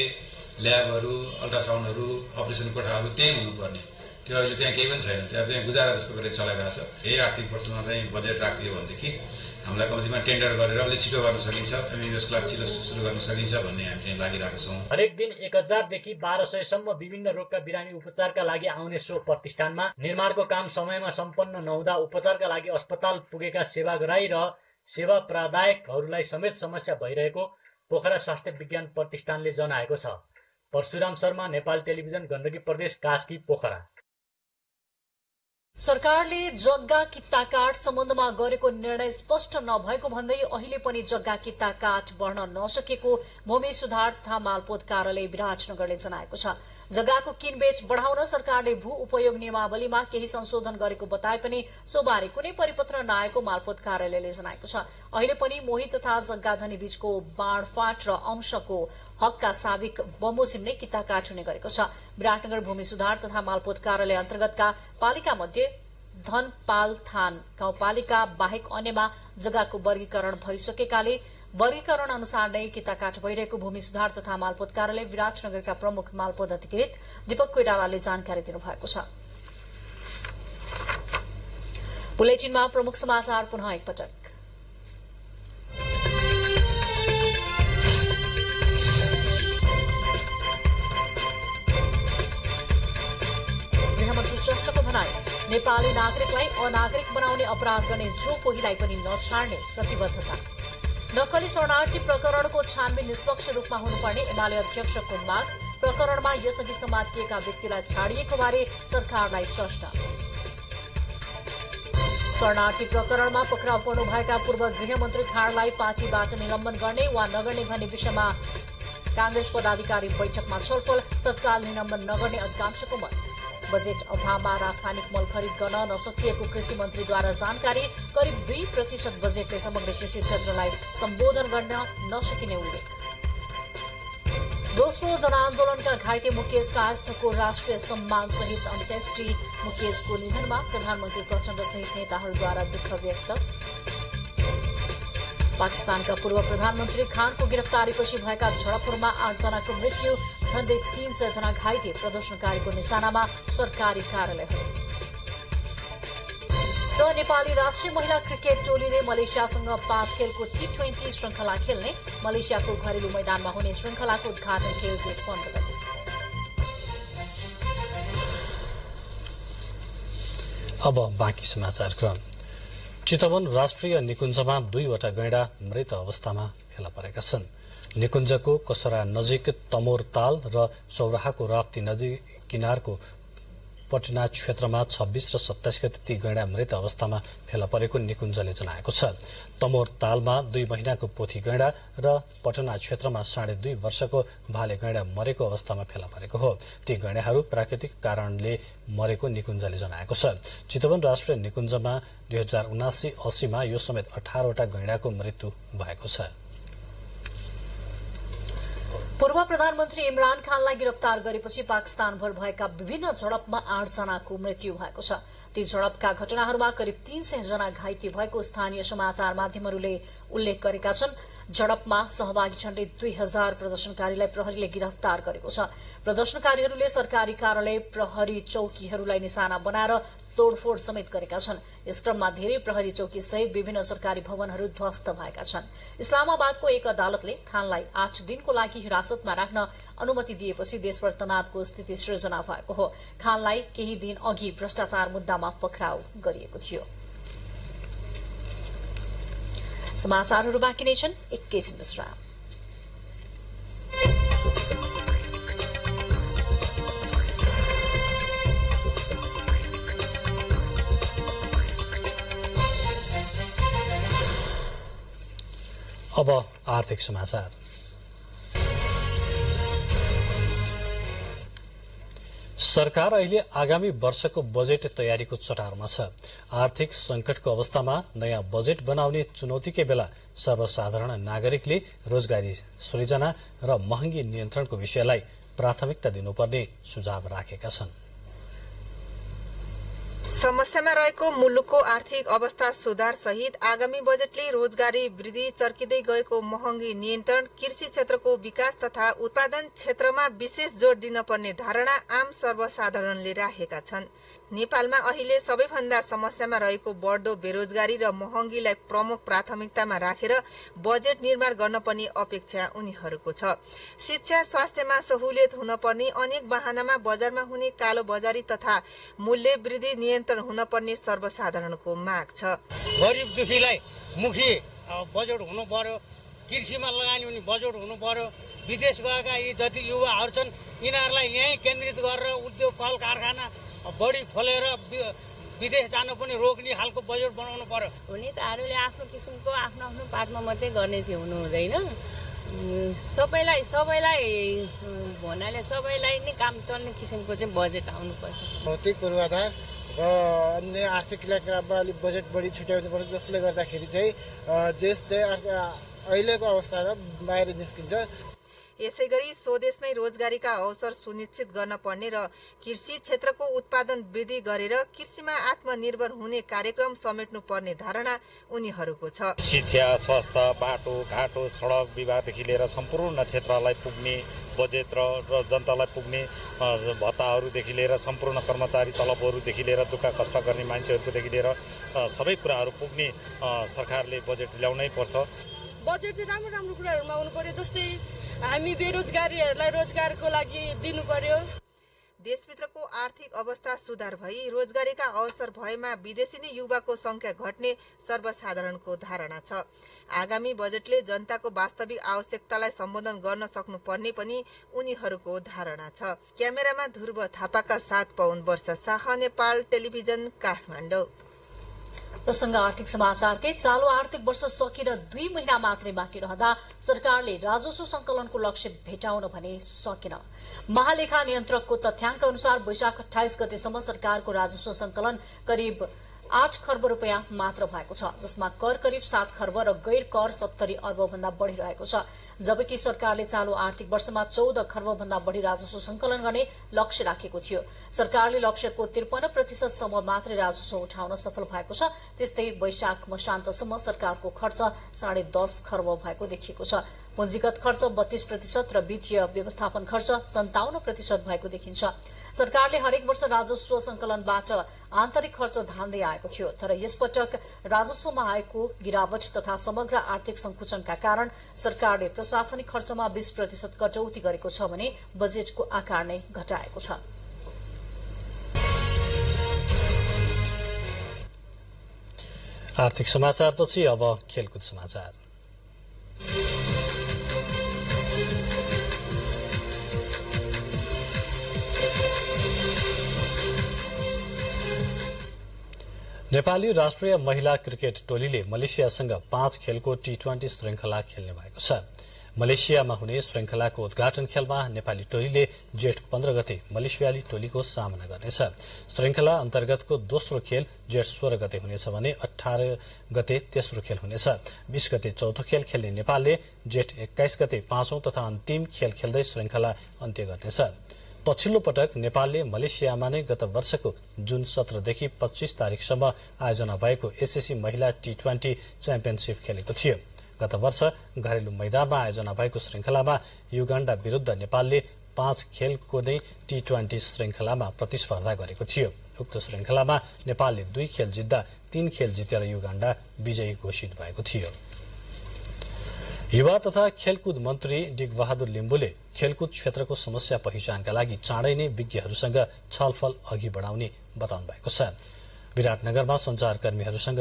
ल्याबहरू, अल्ट्रासाउन्डहरू, अपरेसन कोठाहरू त्यही हुनुपर्ने, त्यो अहिले त्यहाँ केही पनि छैन। त्यहाँ चाहिँ गुजारा जस्तो गरेर चलाइरहेको छ। यही आर्थिक वर्षमा चाहिँ बजेट राखिदियो भनेदेखि हामीलाई कम्तीमा टेन्डर गरेर अलिक छिटो गर्न सकिन्छ, एमबिबिएस क्लास छिटो सुरु गर्न सकिन्छ भन्ने हामी चाहिँ लागिरहेको छौँ। हरेक दिन 1000 देखि 1200 सम्म विभिन्न रोगका बिरामी उपचारका लागि आउने सो प्रतिष्ठानमा निर्माणको काम समयमा सम्पन्न नहुँदा उपचारका लागि अस्पताल पुगेका सेवाग्राही र सेवा प्रदायकहरूलाई समेत समस्या भइरहेको पोखरा स्वास्थ्य विज्ञान प्रतिष्ठानले जनाएको छ। परशुराम शर्मा, नेपाल टेलिभिजन, गण्डकी प्रदेश, कास्की, पोखरा। सरकारले जग्गा कित्ता काट सम्बन्धमा गरेको निर्णय स्पष्ट नभएको भन्दै अहिले पनि जग्गा कित्ता काट बढ्न नसकेको भूमि सुधार तथा मालपोत कार्यालय विराटनगरले जनाएको छ। जग्गाको किनबेच बढ़ाउन सरकारले भू उपयोग नियमावलीमा केही संशोधन गरेको बताए पनि सोबारे कुनै परिपत्र नआएको मालपोत कार्यालयले जनाएको छ। अहिले पनि मोही तथा जग्गाधनी बीचको बाँडफाँट र अंशको हकका साबिक बमोजिम नै कित्ता काट हुने गरेको छ। विराटनगर भूमि सुधार तथा मालपोत कार्यालय अन्तर्गतका पालिका मध्ये धनपालथान गाउँपालिका बाहेक अन्यमा जग्गाको वर्गीकरण भइसकेकाले वर्गीकरण अनुसार नै कित्ता काट भइरहेको भूमि सुधार तथा मालपोत कार्यालय विराटनगरका प्रमुख मालपोत अधिकृत दीपक कोइरालाले जानकारी दिनुभएको छ। बुलेटिनमा प्रमुख समाचार पुनः एकपटक। गृहमन्त्री श्रेष्ठको भनाई, नेपाली नागरिकलाई अनागरिक बनाउने अपराध गर्ने जो कोहीलाई पनि नछाड्ने प्रतिबद्धता। नक्कली शरणार्थी प्रकरणको छानबिन निष्पक्ष रूपमा हुनुपर्ने एमाले अध्यक्षको माग। प्रकरणमा यसअघि समातिएका व्यक्तिलाई छाडिएको बारे सरकारलाई प्रश्न। शरणार्थी प्रकरणमा पक्राउ पर्नुभएका पूर्व गृहमन्त्री खाँडलाई पार्टीबाट निलम्बन गर्ने वा नगर्ने भन्ने विषयमा कांग्रेस पदाधिकारी बैठकमा छलफल। तत्काल निलम्बन नगर्ने अधिकांशको मत। बजेट अभावमा रासायनिक मल खरिद गर्न नसकिएको कृषि मन्त्रीद्वारा जानकारी। करिब 2% बजेटले समग्र कृषि क्षेत्रलाई सम्बोधन गर्न नसकिने उल्लेख। दोस्रो जनआन्दोलनका घाइते मुकेश कायस्थको राष्ट्रिय सम्मान सहित अन्त्येष्टि। मुकेशको निधनमा प्रधानमन्त्री प्रचण्ड सहित नेताहरूद्वारा दुःख व्यक्त। पाकिस्तानका पूर्व प्रधानमन्त्री खानको गिरफ्तारीपछि भएका झडपहरूमा 8 जनाको मृत्यु, झण्डै 300 जना घाइते। प्रदर्शनकारीको निशानामा सरकारी कार्यालयहरू। र नेपाली राष्ट्रिय महिला क्रिकेट टोलीले मलेसियासँग 5 खेलको T20 श्रृंखला खेल्ने। मलेसियाको घरेलु मैदानमा हुने श्रृंखलाको उद्घाटन खेल जेठ 15 गते। अब बाँकी समाचार क्रम। चितवन राष्ट्रिय निकुञ्जमा 2वटा गैंडा मृत अवस्थामा फेला परेका छन्। निकुञ्जको कसरा नजिक तमोर ताल र सौराहाको राप्ती नदी किनारको पटना क्षेत्रमा 26 र 27 गते ती गैंडा मृत अवस्थामा फेला परेको निकुञ्जले जनाएको छ। तमोर तालमा 2 महिनाको पोथी गैंडा र पटना क्षेत्रमा 2.5 वर्षको भाले गैंडा मरेको अवस्थामा फेला परेको हो। ती गैंडाहरू प्राकृतिक कारणले मरेको निकुञ्जले जनाएको छ। चितवन राष्ट्रिय निकुञ्जमा 2079-80 मा यो समेत 18वटा गैंडाको मृत्यु भएको छ। पूर्व प्रधानमन्त्री इमरान खानलाई गिरफ्तार गरेपछि पाकिस्तानभर भएका विभिन्न झडपमा 8 जनाको मृत्यु भएको छ। ती झडपका घटनाहरूमा करिब 300 जना घाइते भएको स्थानीय समाचार माध्यमहरूले उल्लेख गरेका छन्। झडपमा सहभागी झण्डै 2000 प्रदर्शनकारीलाई प्रहरीले गिरफ्तार गरेको छ। प्रदर्शनकारीहरूले सरकारी कार्यालय, प्रहरी चौकीहरूलाई निशाना बनाएर तोडफोड समेत गरेका छन्। यस क्रममा धेरै प्रहरी चौकी सहित विभिन्न सरकारी भवनहरू ध्वस्त भएका छन्। इस्लामाबादको एक अदालतले खानलाई 8 दिनको लागि हिरासतमा राख्न अनुमति दिएपछि देशभर तनावको स्थिति सृजना भएको हो। खानलाई केही दिन अघि भ्रष्टाचार मुद्दामा पक्राउ गरिएको थियो। समाचारहरू बाँकी नै छन्, एकैछिन विश्राम। अब आर्थिक समाचार। सरकार अहिले आगामी वर्षको बजेट तयारीको चटारमा छ। आर्थिक संकटको अवस्थामा नयाँ बजेट बनाउने चुनौतीकै बेला सर्वसाधारण नागरिकले रोजगारी सृजना र महँगी नियन्त्रणको विषयलाई प्राथमिकता दिनुपर्ने सुझाव राखेका छन्। समस्यामा रहेको मुलुकको आर्थिक अवस्था सुधार सहित आगामी बजेटले रोजगारी वृद्धि, चर्किँदै गएको महँगी नियन्त्रण, कृषि क्षेत्रको विकास तथा उत्पादन क्षेत्रमा विशेष जोड़ दिन पर्ने धारणा आम सर्वसाधारणले राखेका छन्। नेपालमा अहिले सबैभन्दा समस्यामा रहेको बढ्दो बेरोजगारी र महँगीलाई प्रमुख प्राथमिकतामा राखेर बजेट निर्माण गर्न पर्ने अपेक्षा उनीहरूको छ। शिक्षा, स्वास्थ्यमा सहुलियत हुन पर्ने, अनेक बहानामा बजारमा हुने कालो बजारी तथा मूल्य वृद्धि नियन्त्रण हुन पर्ने सर्वसाधारणको माग छ। गरिब दुखीलाई मुखी बजेट हुनु पर्यो, कृषिमा लगानी हुने बजेट हुनु पर्यो। विदेश गएका यी जति युवाहरू छन् यिनीहरूलाई यहीँ केन्द्रित गरेर उद्योग कल कारखाना बढी खोलेर विदेश जानु पनि रोक्ने खालको बजेट बनाउनु पर्यो। नेताहरूले आफ्नो किसिमको आफ्नो आफ्नो पार्टमा मात्रै गर्ने चाहिँ हुनु हुँदैन। सबैलाई भन्नाले सबैलाई नै काम चल्ने किसिमको चाहिँ बजेट आउनुपर्छ। भौतिक पूर्वाधार र अन्य आर्थिक क्रियाकलापमा अलिक बजेट बढी छुट्याउनुपर्छ, जसले गर्दाखेरि चाहिँ देश चाहिँ अहिलेको अवस्थामा बाहिर निस्किन्छ। यसैगरी स्वदेशमै रोजगारीका अवसर सुनिश्चित गर्न पर्ने र कृषि क्षेत्रको उत्पादन वृद्धि गरेर कृषिमा आत्मनिर्भर हुने कार्यक्रम समेट्नु पर्ने धारणा उनीहरूको छ। शिक्षा, स्वास्थ्य, बाटो घाटो, सडक विभागदेखि लिएर सम्पूर्ण क्षेत्रलाई पुग्ने बजेट र जनतालाई पुग्ने भत्ताहरूदेखि लिएर सम्पूर्ण कर्मचारी तलबहरूदेखि लिएर दुःख कष्ट गर्ने मान्छेहरूकोदेखि लिएर सबै कुराहरू पुग्ने सरकारले बजेट ल्याउनै पर्छ। बजेट चाहिँ राम्रो राम्रो कुराहरूमा आउनु पर्यो, जस्तै हामी बेरोजगारीहरूलाई रोजगारको लागि दिनु पर्यो। देशभित्रको आर्थिक अवस्था सुधार भई रोजगारीका अवसर भएमा विदेशी नै युवाको संख्या घट्ने सर्वसाधारणको धारणा छ। आगामी बजेटले जनताको वास्तविक आवश्यकतालाई सम्बोधन गर्न सक्नुपर्ने पनि उनीहरूको धारणा छ। क्यामेरामा ध्रुव थापाका साथ पवन वर्ष शाह, नेपाल टेलिभिजन, काठमाडौँ। प्रसंग आर्थिक समाचारकै चालू आर्थिक वर्ष सकिन 2 महिना मात्रै बाँकी रहँदा सरकारले राजस्व संकलनको लक्ष्य भेटाउन भने सकेन। महालेखा नियन्त्रकको तथ्याङ्क अनुसार वैशाख 28 गतेसम्म सरकारको राजस्व संकलन करिब 8 खर्ब रुपियाँ मात्र भएको छ, जसमा कर करिब 7 खर्ब र गैर कर 70 अर्ब भन्दा बढ़ी रहेको छ। जबकि सरकारले चालू आर्थिक वर्षमा 14 खर्ब भन्दा बढ़ी राजस्व संकलन गर्ने लक्ष्य राखेको थियो। सरकारले लक्ष्यको 53% मात्रै राजस्व उठाउन सफल भएको छ। त्यस्तै वैशाख मसान्तसम्म सरकारको खर्च 10.5 खर्ब भएको देखिएको छ। पुँजीगत खर्च 32% र वित्तीय व्यवस्थापन खर्च 57% भएको देखिन्छ। सरकारले हरेक वर्ष राजस्व संकलनबाट आन्तरिक खर्च धान्दै आएको थियो, तर यसपटक राजस्वमा आएको गिरावट तथा समग्र आर्थिक संकुचनका कारण सरकारले प्रशासनिक खर्चमा 20% कटौती गरेको छ भने बजेटको आकार नै घटाएको छ। आर्थिक समाचारपछि अब खेलकुद समाचार। नेपाली राष्ट्रिय महिला क्रिकेट टोलीले मलेसियासँग 5 खेलको T20 श्रृंखला खेल्ने भएको छ। मलेसियामा हुने श्रृंखलाको उद्घाटन खेलमा नेपाली टोलीले जेठ 15 गते मलेसियाली टोलीको सामना गर्नेछ। श्रृंखला अन्तर्गतको दोस्रो खेल जेठ 16 गते हुनेछ भने 18 गते तेस्रो खेल हुनेछ। 20 गते चौथो खेल खेल्ने नेपालले जेठ 21 गते पाँचौं तथा अन्तिम खेल खेल्दै श्रृंखला अन्त्य गर्नेछ। पछिल्लो पटक नेपालले मलेसियामा नै गत वर्षको जुन 17 देखि 25 तारिकसम्म आयोजना भएको एसएससी महिला T20 च्याम्पियनशिप खेलेको थियो। गत वर्ष घरेलु मैदानमा आयोजना भएको श्रृंखलामा युगाण्डा विरूद्ध नेपालले 5 खेलको नै T20 श्रृंखलामा प्रतिस्पर्धा गरेको थियो। उक्त श्रृंखलामा नेपालले 2 खेल जित्दा 3 खेल जितेर युगाण्डा विजयी घोषित भएको थियो। युवा तथा खेलकुद मन्त्री डिगबहादुर लिम्बुले खेलकुद क्षेत्रको समस्या पहिचानका लागि चाँडै नै विज्ञहरूसँग छलफल अघि बढाउने बताउनु भएको छ। विराटनगरमा संचारकर्मीहरूसँग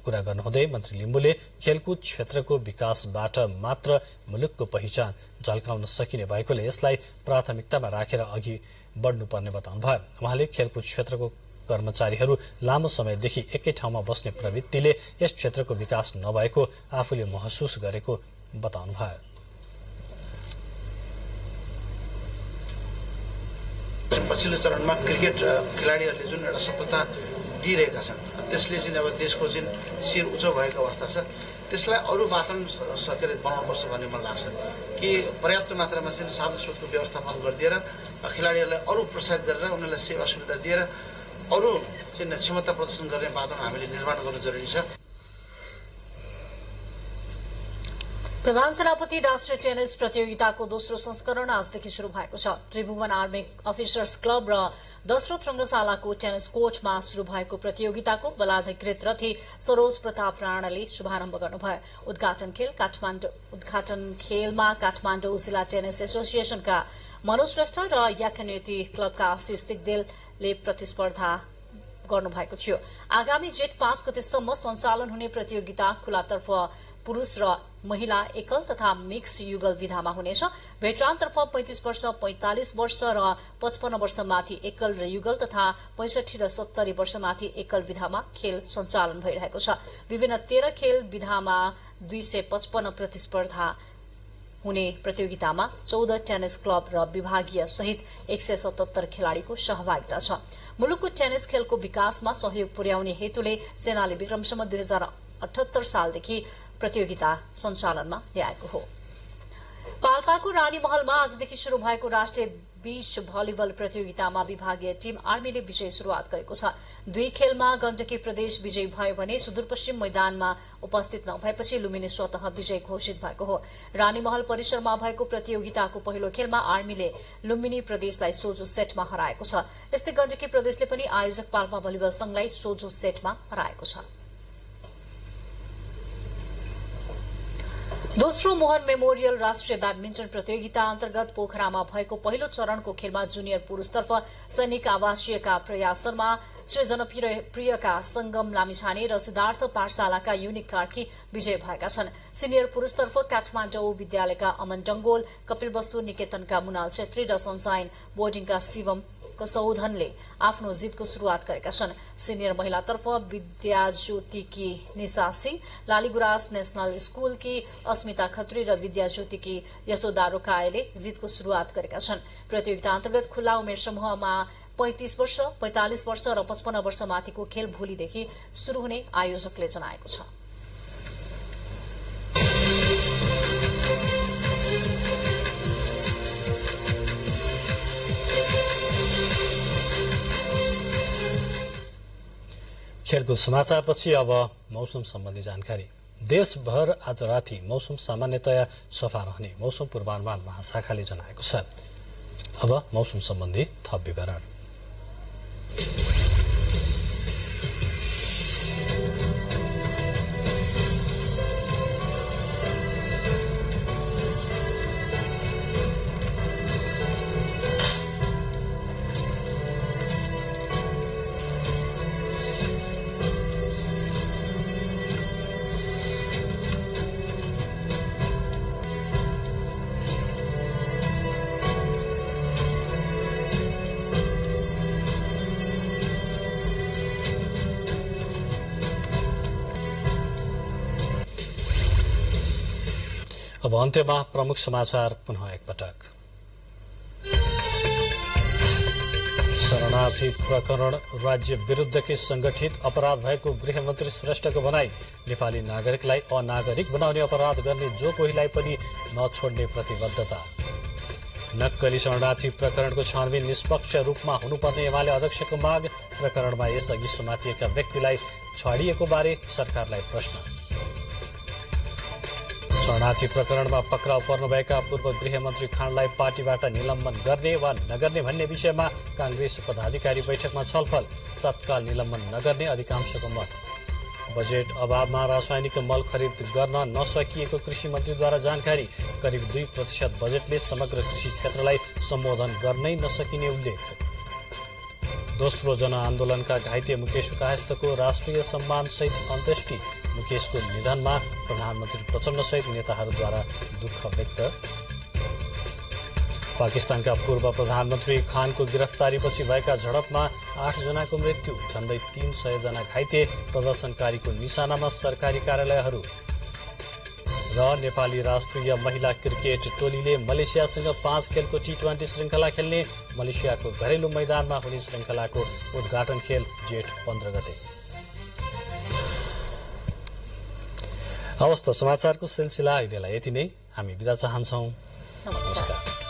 कुरा गर्नुहुँदै मन्त्री लिम्बुले खेलकुद क्षेत्रको विकासबाट मात्र मुलुकको पहिचान झल्काउन सकिने भएकोले यसलाई प्राथमिकतामा राखेर अघि बढ्नुपर्ने बताउनुभयो। उहाँले खेलकुद क्षेत्रको कर्मचारीहरू लामो समयदेखि एकै ठाउँमा बस्ने प्रवृत्तिले यस क्षेत्रको विकास नभएको आफूले महसुस गरेको बताउनुभयो। पछिल्लो चरणमा क्रिकेट खेलाडीहरूले जुन एउटा सफलता दिइरहेका छन्, त्यसले चाहिँ अब देशको जुन शिर उच्च भएको अवस्था छ त्यसलाई अरू वातावरण सकेर बनाउनुपर्छ भन्ने मलाई लाग्छ कि पर्याप्त मात्रामा चाहिँ साधन स्रोतको व्यवस्थापन गरिदिएर खेलाडीहरूलाई अरू प्रोत्साहित गरेर उनीहरूलाई सेवा सुविधा दिएर अरू चाहिँ क्षमता प्रदर्शन गर्ने वातावरण हामीले निर्माण गर्नु जरुरी छ। प्रधान सेनापति राष्ट्रिय टेनिस प्रतियोगिताको दोस्रो संस्करण आजदेखि शुरू भएको छ। त्रिभुवन आर्मी अफिसर्स क्लब र दशरथ रंगशालाको टेनिस कोर्टमा शुरू भएको प्रतियोगिताको बलाधिकृत रथी सरोज प्रताप राणाले शुभारम्भ गर्नुभयो। उद्घाटन खेलमा काठमाडौँ जिल्ला टेनिस एसोसिएशनका मनोज श्रेष्ठ र याकनेती क्लबका आशिष सिगदेलले प्रतिस्पर्धा गर्नुभएको थियो। आगामी जेठ 5 गतेसम्म सञ्चालन हुने प्रतियोगिता खुलातर्फ पुरुष र महिला एकल तथा मिक्स युगल विधामा हुनेछ। भेटरानतर्फ 35 वर्ष 45 वर्ष र 55 वर्षमाथि एकल र युगल तथा 65 र 70 वर्षमाथि एकल विधामा खेल सञ्चालन भइरहेको छ। विभिन्न 13 खेल विधामा 255 प्रतिस्पर्धा हुने प्रतियोगितामा 14 टेनिस क्लब र विभागीय सहित 177 खेलाड़ीको सहभागिता छ। मुलुकको टेनिस खेलको विकासमा सहयोग पुर्याउने हेतुले सेनाले विक्रमसम्म 2078 सालदेखि प्रतियोगिता सञ्चालनमा ल्याएको हो। पाल्पाको रानीमहलमा आजदेखि शुरू भएको राष्ट्रिय बीच भलिबल प्रतियोगितामा विभागीय टीम आर्मीले विजय शुरूआत गरेको छ। 2 खेलमा गण्डकी प्रदेश विजयी भयो भने सुदूरपश्चिम मैदानमा उपस्थित नभएपछि लुम्बिनी स्वतः विजयी घोषित भएको हो। रानीमहल परिसरमा भएको प्रतियोगिताको पहिलो खेलमा आर्मीले लुम्बिनी प्रदेशलाई सोझो सेटमा हराएको छ। यस्तै गण्डकी प्रदेशले पनि आयोजक पाल्पा भलिबल संघलाई सोझो सेटमा हराएको छ। दोस्रो मोहन मेमोरियल राष्ट्रिय ब्याडमिन्टन प्रतियोगिता अन्तर्गत पोखरामा भएको पहिलो चरणको खेलमा जुनियर पुरूषतर्फ सैनिक आवासीयका प्रयासनमा श्री जनप्रियका संगम लामिछाने र सिद्धार्थ पाठशालाका युनिक कार्की विजय भएका छन्। सिनियर पुरूषतर्फ काठमाडौँ विद्यालयका अमन डंगोल, कपिलवस्तु निकेतनका मुनाल छेत्री र सनसाइन बोर्डिङका शिवम कसौधनले आफ्नो जितको शुरूआत गरेका छन्। सिनियर महिलातर्फ विद्याज्योतिकी निशा सिंह, लालीगुराँस नेशनल स्कूलकी अस्मिता खत्री र विद्याज्योतिकी यशोदा रोकाएले जितको शुरूआत गरेका छन्। प्रतियोगिता अन्तर्गत खुल्ला उमेर समूहमा 35 वर्ष 45 वर्ष र 55 वर्षमाथिको खेल भोलिदेखि शुरू हुने आयोजकले जनाएको छ। खेलकुद समाचारपछि अब मौसम सम्बन्धी जानकारी। देशभर आज राति मौसम सामान्यतया सफा रहने मौसम पूर्वानुमान महाशाखाले जनाएको छ। अब मौसम सम्बन्धी थप विवरण। अब अन्त्यमा प्रमुख समाचार पुनः एकपटक। शरणार्थी प्रकरण राज्य विरुद्धकै संगठित अपराध भएको गृहमन्त्री श्रेष्ठको भनाई। नेपाली नागरिकलाई अनागरिक बनाउने अपराध गर्ने जो कोहीलाई पनि नछोड्ने प्रतिबद्धता। नक्कली शरणार्थी प्रकरणको छानबिन निष्पक्ष रूपमा हुनुपर्ने एमाले अध्यक्षको माग। प्रकरणमा यसअघि समातिएका व्यक्तिलाई छाडिएको बारे सरकारलाई प्रश्न। शरणार्थी प्रकरणमा पक्राउ पर्नुभएका पूर्व गृहमन्त्री खानलाई पार्टीबाट निलम्बन गर्ने वा नगर्ने भन्ने विषयमा कांग्रेस पदाधिकारी बैठकमा छलफल। तत्काल निलम्बन नगर्ने अधिकांशको मत। बजेट अभावमा रासायनिक मल खरिद गर्न नसकिएको कृषि मन्त्रीद्वारा जानकारी। करिब 2% बजेटले समग्र कृषि क्षेत्रलाई सम्बोधन गर्नै नसकिने उल्लेख। दोस्रो जनआन्दोलनका घाइते मुकेश कायस्थको राष्ट्रिय सम्मानसहित अन्त्येष्टि। मुकेशको निधनमा प्रधानमन्त्री प्रचण्डसहित नेताहरूद्वारा दुःख व्यक्त। पाकिस्तानका पूर्व प्रधानमन्त्री खानको गिरफ्तारीपछि भएका झडपमा 8 जनाको मृत्यु, झण्डै 300 जना घाइते। प्रदर्शनकारीको निशानामा सरकारी कार्यालयहरू। र नेपाली राष्ट्रिय महिला क्रिकेट टोलीले मलेसियासँग 5 खेलको T20 श्रृंखला खेल्ने। मलेसियाको घरेलु मैदानमा हुने श्रृंखलाको उद्घाटन खेल जेठ 15 गते। हवस् त समाचारको सिलसिला अहिलेलाई यति नै। हामी बिदा चाहन्छौं। नमस्कार।